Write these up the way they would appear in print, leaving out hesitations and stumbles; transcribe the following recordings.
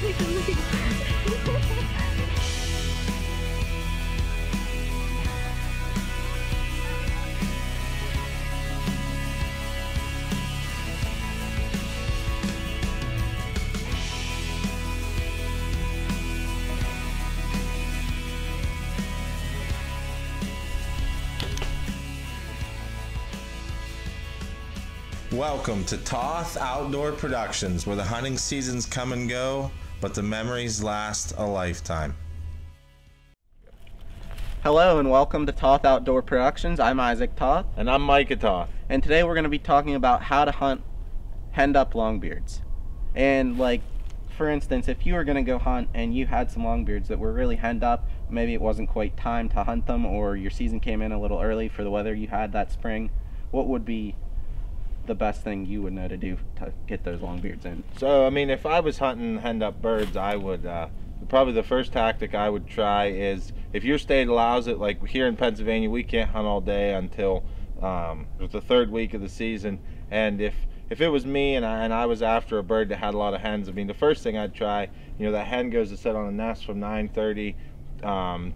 Welcome to Toth Outdoor Productions, where the hunting seasons come and go, but the memories last a lifetime. Hello and welcome to Toth Outdoor Productions. I'm Isaac Toth. And I'm Micah Toth. And today we're going to be talking about how to hunt henned up longbeards. And like, for instance, if you were going to go hunt and you had some longbeards that were really henned up, maybe it wasn't quite time to hunt them, or your season came in a little early for the weather you had that spring, what would be the best thing you would know to do to get those longbeards in? So, I mean, if I was hunting henned up birds, I would, probably the first tactic I would try is, if your state allows it, like here in Pennsylvania, we can't hunt all day until the third week of the season. And if it was me and I was after a bird that had a lot of hens, I mean, the first thing I'd try, you know, that hen goes to sit on a nest from 9:30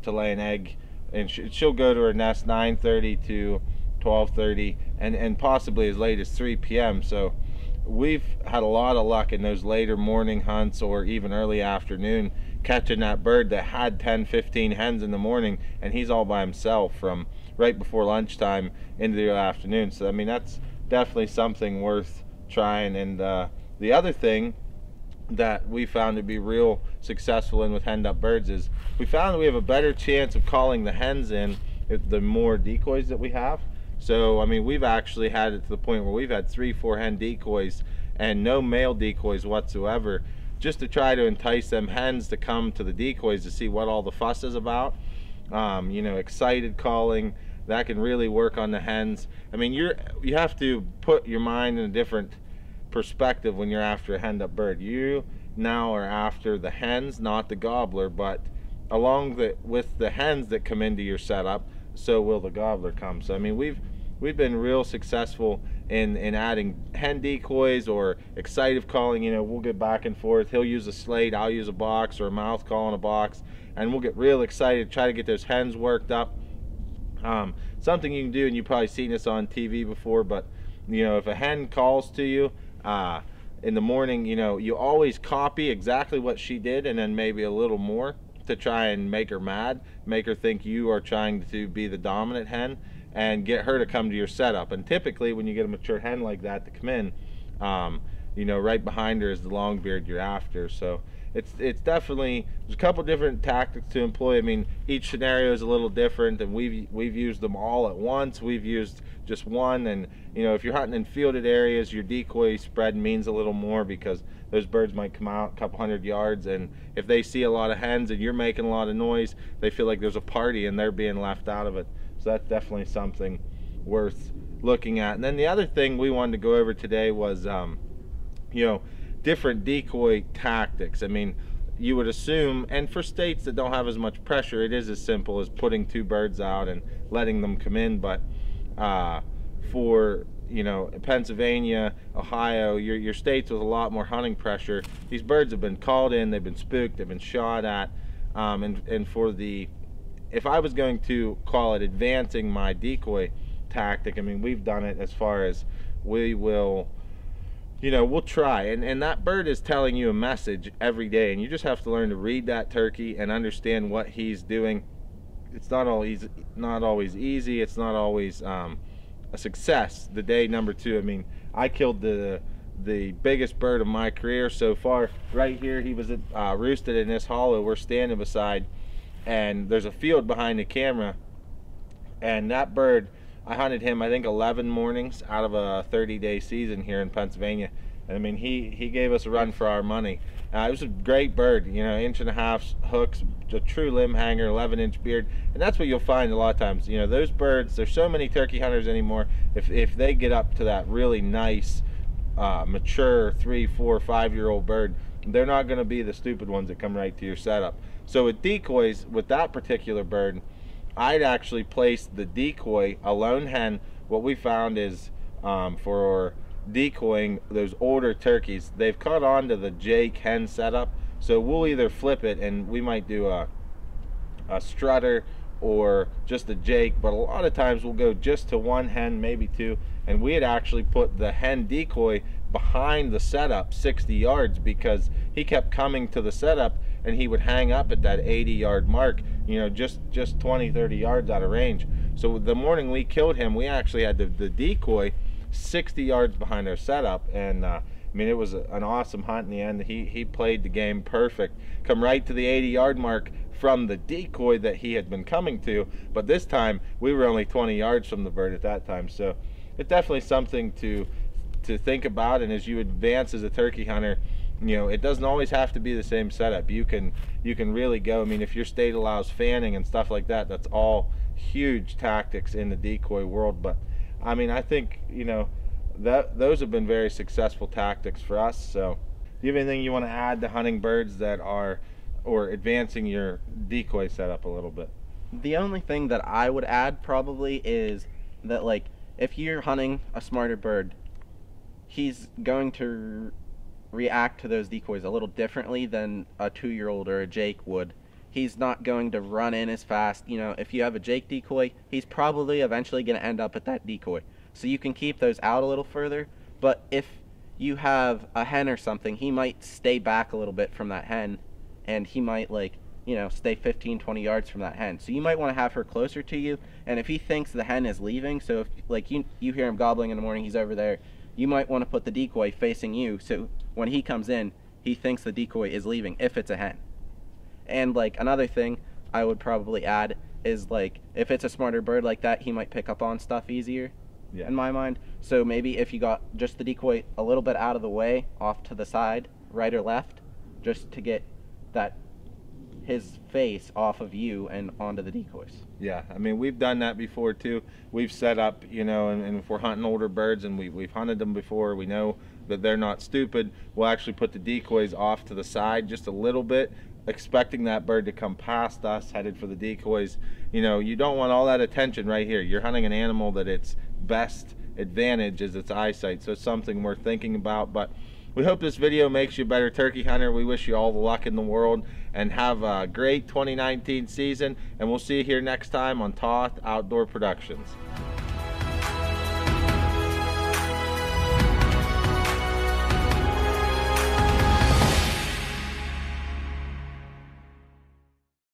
to lay an egg, and she'll go to her nest 9:30 to 12:30 and possibly as late as 3 p.m. So we've had a lot of luck in those later morning hunts or even early afternoon catching that bird that had 10-15 hens in the morning, and he's all by himself from right before lunchtime into the afternoon. So I mean, that's definitely something worth trying. And the other thing that we found to be real successful in with henned up birds is we found that we have a better chance of calling the hens in the more decoys that we have. So I mean, we've actually had it to the point where we've had 3-4 hen decoys and no male decoys whatsoever, just to try to entice them hens to come to the decoys to see what all the fuss is about. You know, excited calling, that can really work on the hens. I mean, you have to put your mind in a different perspective when you're after a henned up bird. You now are after the hens, not the gobbler, but along with the hens that come into your setup, so will the gobbler come. So I mean, we've been real successful in adding hen decoys or excited calling. You know, we'll get back and forth. He'll use a slate, I'll use a box or a mouth call in a box, and we'll get real excited, try to get those hens worked up. Something you can do, and you've probably seen this on TV before, but you know, if a hen calls to you in the morning, you know, you always copy exactly what she did and then maybe a little more, to try and make her mad, make her think you are trying to be the dominant hen and get her to come to your setup. And typically when you get a mature hen like that to come in, you know, right behind her is the longbeard you're after. So it's definitely, there's a couple different tactics to employ. I mean, each scenario is a little different, and we've used them all at once. We've used just one. And you know, if you're hunting in fielded areas, your decoy spread means a little more, because those birds might come out a couple hundred yards, and if they see a lot of hens and you're making a lot of noise, they feel like there's a party and they're being left out of it. So that's definitely something worth looking at. And then the other thing we wanted to go over today was you know, different decoy tactics. I mean, you would assume, and for states that don't have as much pressure, it is as simple as putting 2 birds out and letting them come in. But for, you know, Pennsylvania, Ohio, your states with a lot more hunting pressure, these birds have been called in, they've been spooked, they've been shot at, and for the, if I was going to call it advancing my decoy tactic, I mean, we've done it as far as we will, you know, we'll try, and that bird is telling you a message every day, and you just have to learn to read that turkey and understand what he's doing. It's not always easy. It's not always a success. The day number 2, I mean, I killed the biggest bird of my career so far. Right here, he was roosted in this hollow we're standing beside, and there's a field behind the camera, and that bird, I hunted him, I think, 11 mornings out of a 30-day season here in Pennsylvania. And I mean, he gave us a run for our money. It was a great bird, you know, 1.5 hooks, a true limb hanger, 11-inch beard. And that's what you'll find a lot of times. You know, those birds, there's so many turkey hunters anymore, if they get up to that really nice, mature 3, 4, 5-year-old bird, they're not going to be the stupid ones that come right to your setup. So with decoys, with that particular bird, I'd actually place the decoy, a lone hen. What we found is for decoying those older turkeys, they've caught on to the Jake hen setup, So we'll either flip it, and we might do a strutter or just a jake, but a lot of times we'll go just to one hen, maybe two. And we had actually put the hen decoy behind the setup 60 yards because he kept coming to the setup and he would hang up at that 80-yard mark, you know, just 20-30 yards out of range. So the morning we killed him, we actually had the decoy 60 yards behind our setup, and I mean, it was an awesome hunt in the end. He played the game perfect, come right to the 80-yard mark from the decoy that he had been coming to, but this time we were only 20 yards from the bird at that time. So it's definitely something to think about, and as you advance as a turkey hunter, you know, it doesn't always have to be the same setup. You can really go. I mean, if your state allows fanning and stuff like that, that's all huge tactics in the decoy world. But I mean, I think, you know, that those have been very successful tactics for us. So do you have anything you want to add to hunting birds that are, or advancing your decoy setup a little bit? The only thing that I would add probably is that, like, if you're hunting a smarter bird, he's going to react to those decoys a little differently than a 2-year-old or a jake would. He's not going to run in as fast. You know, if you have a jake decoy, he's probably eventually going to end up at that decoy. So you can keep those out a little further. But if you have a hen or something, he might stay back a little bit from that hen, and he might, like, you know, stay 15-20 yards from that hen. So you might want to have her closer to you, and if he thinks the hen is leaving, so if, like, you hear him gobbling in the morning, he's over there, you might want to put the decoy facing you, so when he comes in, he thinks the decoy is leaving, if it's a hen. And, like, another thing I would probably add is, like, if it's a smarter bird like that, he might pick up on stuff easier, in my mind. So maybe if you got just the decoy a little bit out of the way, off to the side, right or left, just to get that his face off of you and onto the decoys. Yeah, I mean, we've done that before too. We've set up, you know, and if we're hunting older birds and we've hunted them before, we know that they're not stupid, we'll actually put the decoys off to the side just a little bit, expecting that bird to come past us, headed for the decoys. You know, you don't want all that attention right here. You're hunting an animal that its best advantage is its eyesight, so it's something worth thinking about. But we hope this video makes you a better turkey hunter. We wish you all the luck in the world, and have a great 2019 season, and we'll see you here next time on Toth Outdoor Productions.